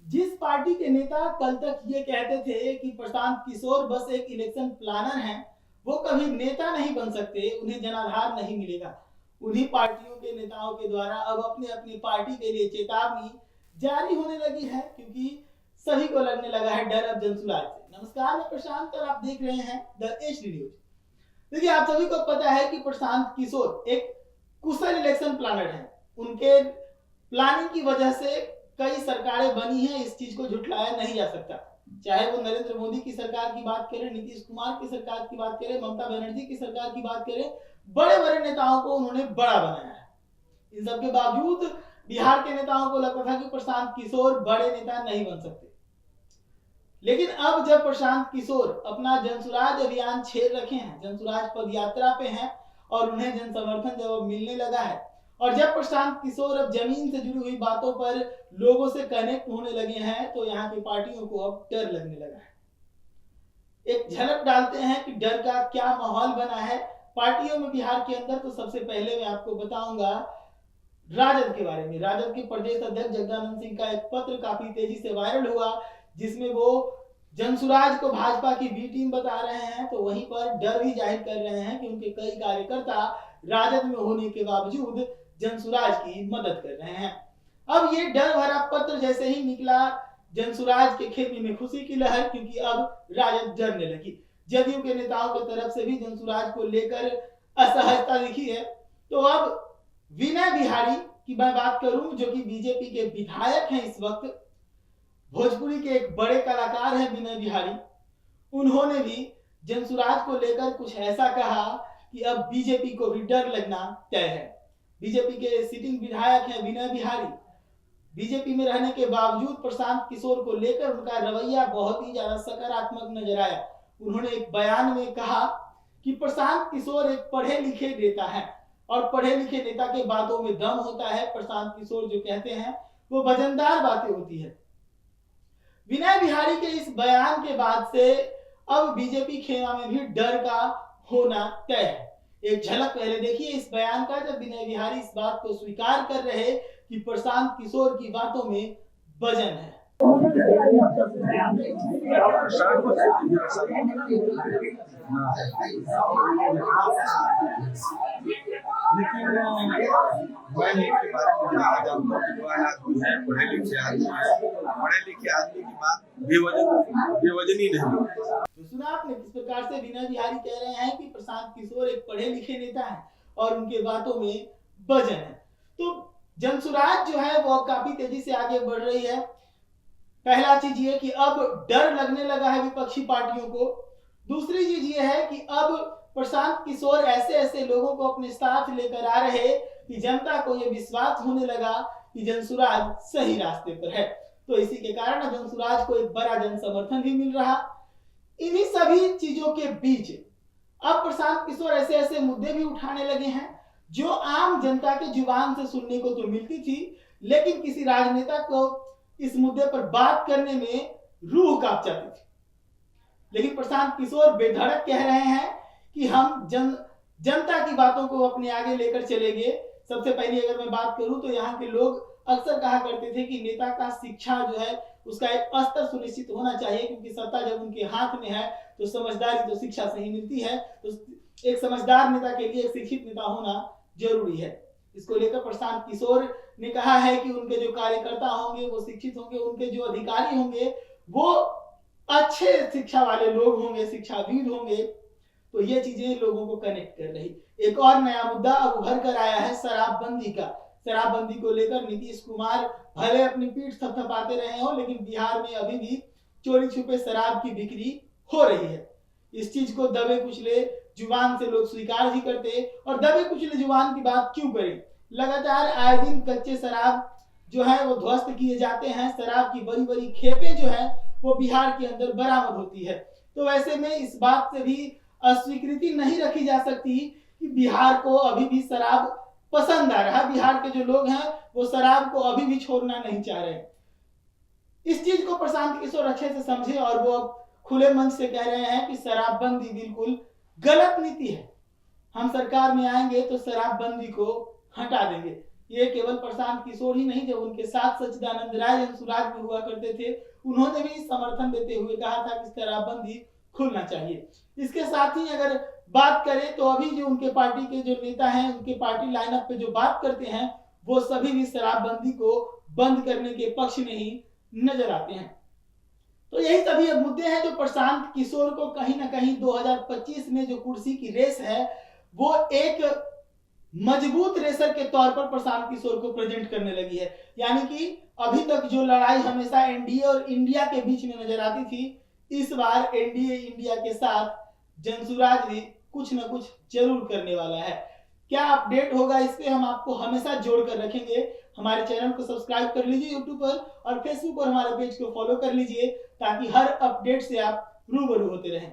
जिस पार्टी के नेता कल तक ये कहते थे कि प्रशांत किशोर बस एक इलेक्शन प्लानर हैं, वो कभी नेता नहीं बन सकते, उन्हें जनाधार नहीं मिलेगा, उन्हीं पार्टियों के नेताओं के द्वारा अब अपने अपनी पार्टी के लिए चेतावनी जारी होने लगी है, क्योंकि सभी को लगने लगा है डर अब जनसुराज से। नमस्कार, मैं प्रशांत और आप देख रहे हैं द एचडी न्यूज। देखिए, आप सभी को पता है कि प्रशांत किशोर एक कुशल इलेक्शन प्लानर हैं। उनके प्लानिंग की वजह से कई सरकारें बनी हैं, इस चीज को झुठलाया नहीं जा सकता। चाहे वो नरेंद्र मोदी की सरकार की बात करें, नीतीश कुमार की सरकार की बात करें, ममता बनर्जी की सरकार की बात करें, बड़े बड़े नेताओं को उन्होंने बड़ा बनाया है। इन सबके बावजूद बिहार के नेताओं को लगता था कि प्रशांत किशोर बड़े नेता नहीं बन सकते। लेकिन अब जब प्रशांत किशोर अपना जनसुराज अभियान छेड़ रखे हैं, जनसुराज पद यात्रा पे हैं और उन्हें जन समर्थन जब मिलने लगा है, और जब प्रशांत किशोर अब जमीन से जुड़ी हुई बातों पर लोगों से कनेक्ट होने लगे हैं, तो यहाँ की पार्टियों को अब डर लगने लगा है। एक झलक डालते हैं कि डर का क्या माहौल बना है पार्टियों में बिहार के अंदर। तो सबसे पहले मैं आपको बताऊंगा राजद के बारे में। राजद के प्रदेश अध्यक्ष जगदानंद सिंह का एक पत्र काफी तेजी से वायरल हुआ, जिसमें वो जनसुराज को भाजपा की बी टीम बता रहे हैं, तो वहीं पर डर भी जाहिर कर रहे हैं कि उनके कई कार्यकर्ता राजद में होने के बावजूद जनसुराज की मदद कर रहे हैं। अब ये डर भरा पत्र जैसे ही निकला, जनसुराज के खेमे में खुशी की लहर, क्योंकि अब राजद डरने लगी। जदयू के नेताओं की तरफ से भी जनसुराज को लेकर असहजता दिखी है। तो अब विनय बिहारी की मैं बात करूं, जो कि बीजेपी के विधायक हैं इस वक्त, भोजपुरी के एक बड़े कलाकार हैं विनय बिहारी, उन्होंने भी जनसुराज को लेकर कुछ ऐसा कहा कि अब बीजेपी को भी डर लगना तय है। बीजेपी के सिटिंग विधायक हैं विनय बिहारी। बीजेपी में रहने के बावजूद प्रशांत किशोर को लेकर उनका रवैया बहुत ही ज्यादा सकारात्मक नजर आया। उन्होंने एक बयान में कहा कि प्रशांत किशोर एक पढ़े लिखे नेता है और पढ़े लिखे नेता के बातों में दम होता है। प्रशांत किशोर जो कहते हैं वो वजनदार बातें होती है। विनय बिहारी के इस बयान के बाद से अब बीजेपी खेमा में भी डर का होना तय है। एक झलक पहले देखिए इस बयान का, जब विनय बिहारी इस बात को स्वीकार कर रहे कि प्रशांत किशोर की बातों में वजन है। लेकिन मैं के बारे में जानना चाहूँगा। विद्वान आदमी है, पढ़े लिखे आदमी है, पढ़े लिखे आदमी की बात बेवजनी नहीं। तो सुना आपने किस प्रकार से विनय बिहारी कह रहे हैं कि प्रशांत किशोर एक पढ़े लिखे नेता है और उनके बातों में वजन है। तो जनसुराज जो है वो काफी तेजी से आगे बढ़ रही है। पहला चीज ये कि अब डर लगने लगा है विपक्षी पार्टियों को। दूसरी चीज ये है कि अब प्रशांत किशोर ऐसे ऐसे लोगों को अपने साथ लेकर आ रहे कि जनता को यह विश्वास होने लगा कि जनसुराज सही रास्ते पर है। तो इसी के कारण जनसुराज को एक बड़ा जन समर्थन भी मिल रहा। इन्हीं सभी चीजों के बीच अब प्रशांत किशोर ऐसे ऐसे मुद्दे भी उठाने लगे हैं जो आम जनता के जुबान से सुनने को तो मिलती थी, लेकिन किसी राजनेता को इस मुद्दे पर बात करने में रूह कांप जाती थी। लेकिन प्रशांत किशोर बेधड़क कह रहे हैं कि हम जनता की बातों को अपने आगे लेकर चलेंगे। सबसे पहले अगर मैं बात करूं तो यहाँ के लोग अक्सर कहा करते थे कि नेता का शिक्षा जो है उसका एक स्तर सुनिश्चित होना चाहिए, क्योंकि सत्ता जब उनके हाथ में है तो समझदारी तो शिक्षा से ही मिलती है। तो एक समझदार नेता के लिए एक शिक्षित नेता होना जरूरी है। इसको लेकर प्रशांत किशोर ने कहा है कि उनके जो कार्यकर्ता होंगे वो शिक्षित होंगे, उनके जो अधिकारी होंगे वो अच्छे शिक्षा वाले लोग होंगे, शिक्षाविद होंगे। तो ये चीजें लोगों को कनेक्ट कर रही। एक और नया मुद्दा अब उभर कर आया है शराबबंदी का। शराबबंदी को लेकर नीतीश कुमार भले अपनी पीठ थपथपाते रहे हो, लेकिन बिहार में अभी भी चोरी छुपे शराब की बिक्री हो रही है। इस चीज को दबे कुचले जुबान से लोग स्वीकार भी करते, और दबे कुचले जुबान की बात क्यों करें। लगातार आए दिन कच्चे शराब जो है वो ध्वस्त किए जाते हैं। शराब की बड़ी बड़ी खेपें जो है वो बिहार के अंदर बरामद होती है। तो वैसे में इस बात से भी अस्वीकृति नहीं रखी जा सकती कि बिहार को अभी भी शराब पसंद आ रहा है। बिहार के जो लोग हैं वो शराब को अभी भी छोड़ना नहीं चाह रहे। इस चीज को प्रशांत किशोर अच्छे से समझे और वो खुले मन से कह रहे हैं कि शराबबंदी बिल्कुल गलत नीति है। हम सरकार में आएंगे तो शराबबंदी को हटा देंगे। ये केवल प्रशांत किशोर ही नहीं, जब उनके साथ सच्चिदानंद राय अंशुराज भी हुआ करते थे, उन्होंने भी समर्थन देते हुए कहा था कि शराबबंदी खुलना चाहिए। इसके साथ ही अगर बात करें तो अभी जो उनके पार्टी के जो नेता हैं, उनके पार्टी लाइनअप पे जो बात करते हैं, वो सभी भी शराबबंदी को बंद करने के पक्ष में ही नजर आते हैं। तो यही सभी अब मुद्दे हैं जो प्रशांत किशोर को कहीं ना कहीं 2025 में जो कुर्सी की रेस है, वो एक मजबूत रेसर के तौर पर प्रशांत किशोर को प्रेजेंट करने लगी है। यानी कि अभी तक जो लड़ाई हमेशा एनडीए और इंडिया के बीच में नजर आती थी, इस बार एनडीए इंडिया के साथ जंसुराज भी कुछ ना कुछ जरूर करने वाला है। क्या अपडेट होगा इस पे हम आपको हमेशा जोड़ कर रखेंगे। हमारे चैनल को सब्सक्राइब कर लीजिए यूट्यूब पर, और फेसबुक पर हमारे पेज को फॉलो कर लीजिए, ताकि हर अपडेट से आप रूबरू होते रहें।